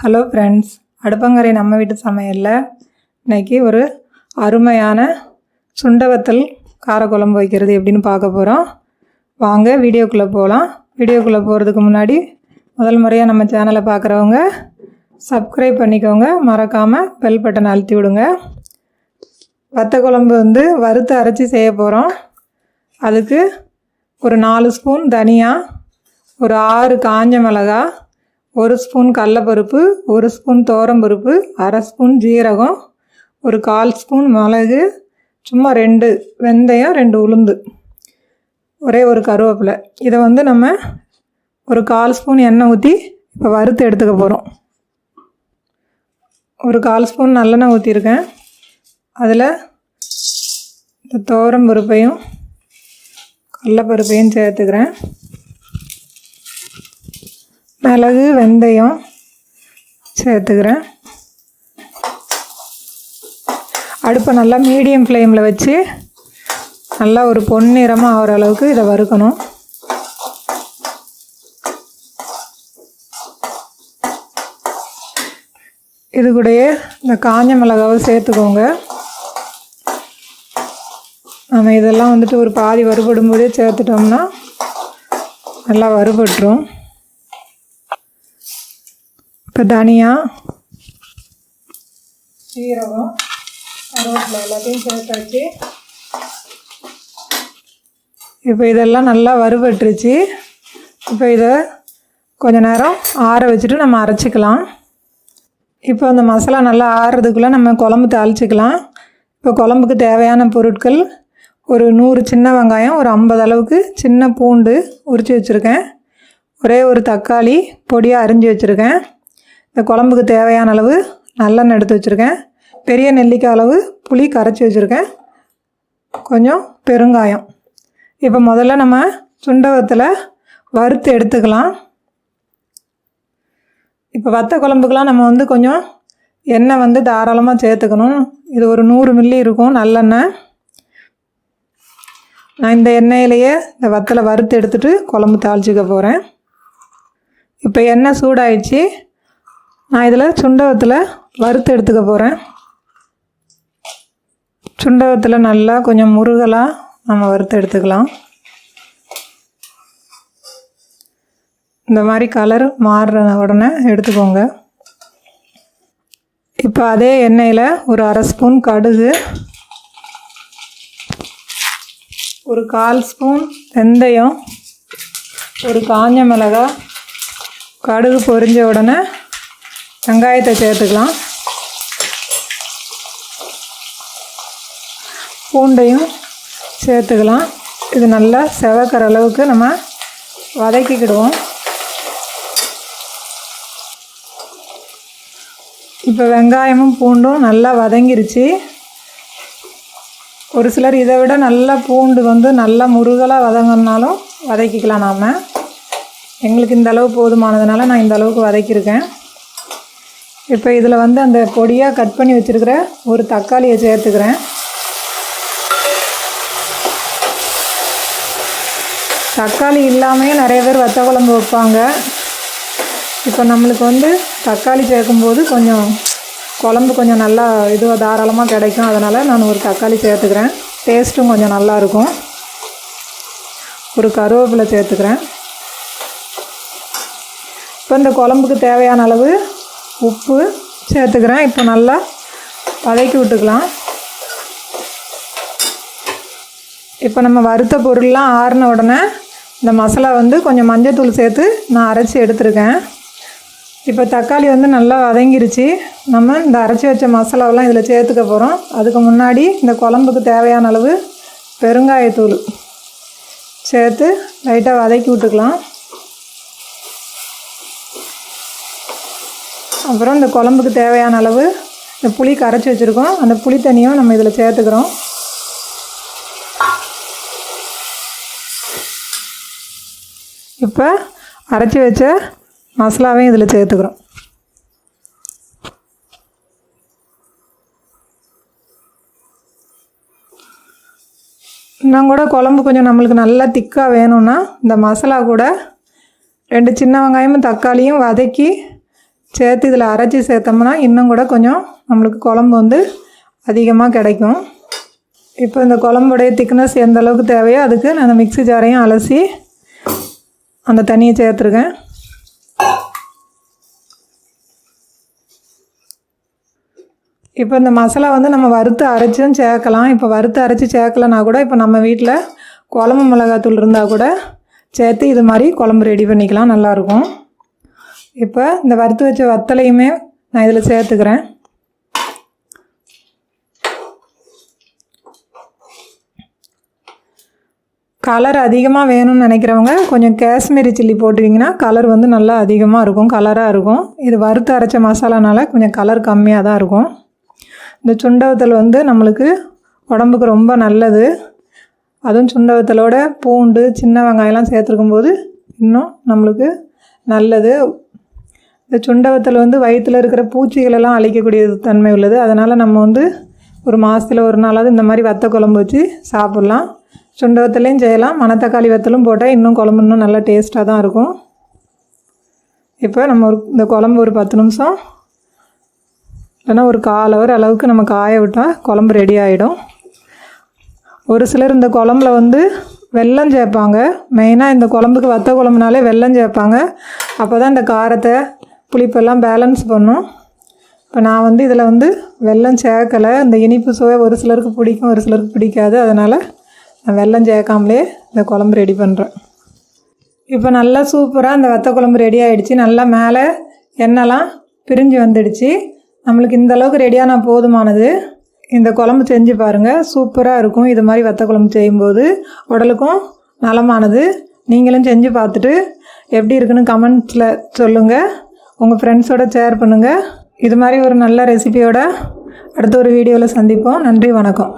Hello friends, அடுப்பங்கரை நம்ம வீட்டு சமையலில் இன்றைக்கி ஒரு அருமையான சுண்டவத்தல் காரக்குழம்பு வைக்கிறது எப்படின்னு பார்க்க போகிறோம். வாங்க வீடியோக்குள்ளே போகலாம். வீடியோக்குள்ளே போகிறதுக்கு முன்னாடி முதல் முறையாக நம்ம சேனலை பார்க்குறவங்க சப்ஸ்கிரைப் பண்ணிக்கோங்க, மறக்காமல் பெல் பட்டன் அழுத்தி விடுங்க. வத்த குழம்பு வறுத்து அரைச்சி செய்ய போகிறோம். அதுக்கு ஒரு 4 ஸ்பூன் தனியா, ஒரு 6 காஞ்ச மிளகா, 1 ஸ்பூன் கடலைப்பருப்பு, 1 ஸ்பூன் துவரம்பருப்பு, 1/2 ஸ்பூன் ஜீரகம், ஒரு 1/4 ஸ்பூன் மிளகு, சும்மா 2 வெந்தயம், 2 உளுந்து, ஒரே ஒரு கருவேப்பிலை. இதை நம்ம ஒரு 1/4 ஸ்பூன் எண்ணெய் ஊற்றி இப்போ வறுத்து எடுத்துக்க போகிறோம். ஒரு 1/4 ஸ்பூன் நல்லெண்ணெய் ஊற்றிருக்கேன். அதில் இந்த துவரம்பருப்பையும் கடலைப்பருப்பையும் சேர்த்துக்கிறேன். மிளகு வெந்தயம் சேர்த்துக்கிறேன். அடுப்பை நல்லா மீடியம் ஃப்ளேமில் வச்சு நல்லா ஒரு பொன்னிறமாக ஆகிற அளவுக்கு இதை வறுக்கணும். இது கூடயே இந்த காஞ்ச மிளகாவை சேர்த்துக்கோங்க. நம்ம இதெல்லாம் ஒரு பாதி வறுபடும் போதே சேர்த்துட்டோம்னா நல்லா வறுபட்டுரும். இப்போ தனியா, சீரகம், கருவேப்பிலை எல்லாத்தையும் சேர்த்தாச்சு. இப்போ இதெல்லாம் நல்லா வறுபட்டுருச்சு. இப்போ இதை கொஞ்சம் நேரம் ஆற வச்சுட்டு நம்ம அரைச்சிக்கலாம். இப்போ அந்த மசாலா நல்லா ஆறுறதுக்குள்ளே நம்ம குழம்பு தாளிச்சிக்கலாம். இப்போ குழம்புக்கு தேவையான பொருட்கள்: ஒரு 100 சின்ன வெங்காயம், ஒரு 50 அளவுக்கு சின்ன பூண்டு உரித்து வச்சுருக்கேன், ஒரே ஒரு தக்காளி பொடியாக அரிஞ்சு வச்சுருக்கேன், இந்த குழம்புக்கு தேவையான அளவு நல்லெண்ணெய் எடுத்து வச்சுருக்கேன், பெரிய நெல்லிக்காய் அளவு புளி கரைச்சி வச்சுருக்கேன், கொஞ்சம் பெருங்காயம். இப்போ முதல்ல நம்ம சுண்டவத்தில் வறுத்து எடுத்துக்கலாம். இப்போ வத்த குழம்புக்கெலாம் நம்ம கொஞ்சம் எண்ணெய் தாராளமாக சேர்த்துக்கணும். இது ஒரு 100 மில்லி இருக்கும் நல்லெண்ணெய். நான் இந்த எண்ணெயிலேயே இந்த வத்தலை வறுத்து எடுத்துகிட்டு குழம்பு தாளிச்சிக்க போகிறேன். இப்போ எண்ணெய் சூடாயிடுச்சு. நான் இதில் சுண்டவத்தில் வறுத்து எடுத்துக்க போகிறேன். சுண்டவத்தில் நல்லா கொஞ்சம் முருகலாக நம்ம வறுத்து எடுத்துக்கலாம். இந்த மாதிரி கலர் மாறுற உடனே எடுத்துக்கோங்க. இப்போ அதே எண்ணெயில் ஒரு 1/2 ஸ்பூன் கடுகு, ஒரு 1/4 ஸ்பூன் வெந்தயம், ஒரு காஞ்ச மிளகாய், கடுகு பொரிஞ்ச உடனே வெங்காயத்தை சேர்த்துக்கலாம். பூண்டையும் சேர்த்துக்கலாம். இது நல்லா செவக்கிற அளவுக்கு நம்ம வதக்கிக்கிடுவோம். இப்போ வெங்காயமும் பூண்டும் நல்லா வதங்கிருச்சு. ஒரு சிலர் இதை விட நல்லா பூண்டு நல்லா முருகலாக வதங்கினாலும் வதக்கிக்கலாம். நாம் எங்களுக்கு இந்த அளவு போதுமானதுனால நான் இந்த அளவுக்கு வதக்கியிருக்கேன். இப்போ இதில் அந்த பொடியாக கட் பண்ணி வச்சுருக்கிற ஒரு தக்காளியை சேர்த்துக்கிறேன். தக்காளி இல்லாமையே நிறைய பேர் வத்த குழம்பு வைப்பாங்க. இப்போ நம்மளுக்கு தக்காளி சேர்க்கும்போது கொஞ்சம் குழம்பு கொஞ்சம் நல்லா இதுவாக தாராளமாக கிடைக்கும். அதனால் நான் ஒரு தக்காளி சேர்த்துக்கிறேன். டேஸ்ட்டும் கொஞ்சம் நல்லாயிருக்கும். ஒரு கருவேப்பிலை சேர்த்துக்கிறேன். இப்போ இந்த குழம்புக்கு தேவையான அளவு உப்பு சேர்த்துக்கிறேன். இப்போ நல்லா வதக்கி விட்டுக்கலாம். இப்போ நம்ம வறுத்த பொருள்லாம் ஆறின உடனே இந்த மசாலா கொஞ்சம் மஞ்சத்தூள் சேர்த்து நான் அரைச்சி எடுத்துருக்கேன். இப்போ தக்காளி நல்லா வதங்கிருச்சு. நம்ம இந்த அரைச்சி வச்ச மசாலாவெல்லாம் இதில் சேர்த்துக்க போகிறோம். அதுக்கு முன்னாடி இந்த குழம்புக்கு தேவையான அளவு பெருங்காயத்தூள் சேர்த்து லைட்டாக வதக்கி விட்டுக்கலாம். அப்புறம் இந்த குழம்புக்கு தேவையான அளவு இந்த புளி கரைச்சி வச்சுருக்கோம். அந்த புளி தண்ணியும் நம்ம இதில் சேர்த்துக்கிறோம். இப்போ அரைச்சி வச்ச மசாலாவையும் இதில் சேர்த்துக்கிறோம். இன்னும் கூட குழம்பு கொஞ்சம் நம்மளுக்கு நல்லா திக்காக வேணும்னா இந்த மசாலா கூட 2 சின்ன வெங்காயமும் தக்காளியும் வதக்கி சேர்த்து இதில் அரைச்சி சேர்த்தோம்னா இன்னும் கூட கொஞ்சம் நம்மளுக்கு குழம்பு வந்து அதிகமாக கிடைக்கும். இப்போ இந்த குழம்புடைய திக்னஸ் எந்த அளவுக்கு தேவையோ அதுக்கு நான் அந்த மிக்ஸி ஜாரையும் அலசி அந்த தண்ணியை சேர்த்துருக்கேன். இப்போ இந்த மசாலா வந்து நம்ம வறுத்து அரைச்சும் சேர்க்கலாம். இப்போ வறுத்து அரைச்சி சேர்க்கலனா கூட இப்போ நம்ம வீட்டில் குழம்பு மிளகாத்தூள் இருந்தால் கூட சேர்த்து இது மாதிரி குழம்பு ரெடி பண்ணிக்கலாம், நல்லாயிருக்கும். இப்போ இந்த வறுத்து வச்ச வத்தலையுமே நான் இதில் சேர்த்துக்கிறேன். கலர் அதிகமாக வேணும்னு நினைக்கிறவங்க கொஞ்சம் காஷ்மீரி சில்லி போட்டுட்டிங்கன்னா கலர் வந்து நல்லா அதிகமாக இருக்கும், கலராக இருக்கும். இது வறுத்து அரைச்ச மசாலானால கொஞ்சம் கலர் கம்மியாக தான் இருக்கும். இந்த சுண்ட வத்தல் வந்து நம்மளுக்கு உடம்புக்கு ரொம்ப நல்லது. அதுவும் சுண்ட வத்தலோட பூண்டு சின்ன வெங்காயம்லாம் சேர்த்துருக்கும்போது இன்னும் நம்மளுக்கு நல்லது. இந்த சுண்ட வத்தல் வந்து வயிற்றில் இருக்கிற பூச்சிகளெல்லாம் அழிக்கக்கூடிய தன்மை உள்ளது. அதனால் நம்ம வந்து ஒரு மாதத்தில் ஒரு நாளாவது இந்த மாதிரி வத்த குழம்பு வச்சு சாப்பிட்லாம். சுண்ட வத்தலையும் செய்யலாம், மணத்தக்காளி வத்தலும் போட்டால் இன்னும் குழம்பு இன்னும் நல்லா டேஸ்ட்டாக தான் இருக்கும். இப்போ நம்ம இந்த குழம்பு ஒரு 10 நிமிஷம் இல்லைன்னா ஒரு 1/4 ஹவர் அளவுக்கு நம்ம காய விட்டால் குழம்பு ரெடி ஆகிடும். ஒரு சிலர் இந்த குழம்புல வந்து வெல்லம் சேர்ப்பாங்க. மெயினாக இந்த குழம்புக்கு வத்த குழம்புனாலே வெல்லம் சேர்ப்பாங்க. அப்போ தான் இந்த காரத்தை புளிப்பெல்லாம் பேலன்ஸ் பண்ணும். இப்போ நான் வந்து இதில் வந்து வெல்லம் சேர்க்கலை. இந்த இனிப்பு சுவை ஒரு சிலருக்கு பிடிக்கும், ஒரு சிலருக்கு பிடிக்காது. அதனால் நான் வெல்லம் சேர்க்காமலே இந்த குழம்பு ரெடி பண்ணுறேன். இப்போ நல்லா சூப்பராக இந்த வத்த குழம்பு ரெடி ஆகிடுச்சு. நல்லா மேலே எண்ணெய்லாம் பிரிஞ்சு வந்துடுச்சு. நம்மளுக்கு இந்த அளவுக்கு ரெடியான போதுமானது. இந்த குழம்பு செஞ்சு பாருங்கள், சூப்பராக இருக்கும். இது மாதிரி வத்த குழம்பு செய்யும்போது உடலுக்கும் நலமானது. நீங்களும் செஞ்சு பார்த்துட்டு எப்படி இருக்குன்னு கமெண்ட்ஸில் சொல்லுங்கள். உங்கள் ஃப்ரெண்ட்ஸோடு ஷேர் பண்ணுங்கள். இது மாதிரி ஒரு நல்ல ரெசிபியோட அடுத்த ஒரு வீடியோவில் சந்திப்போம். நன்றி, வணக்கம்.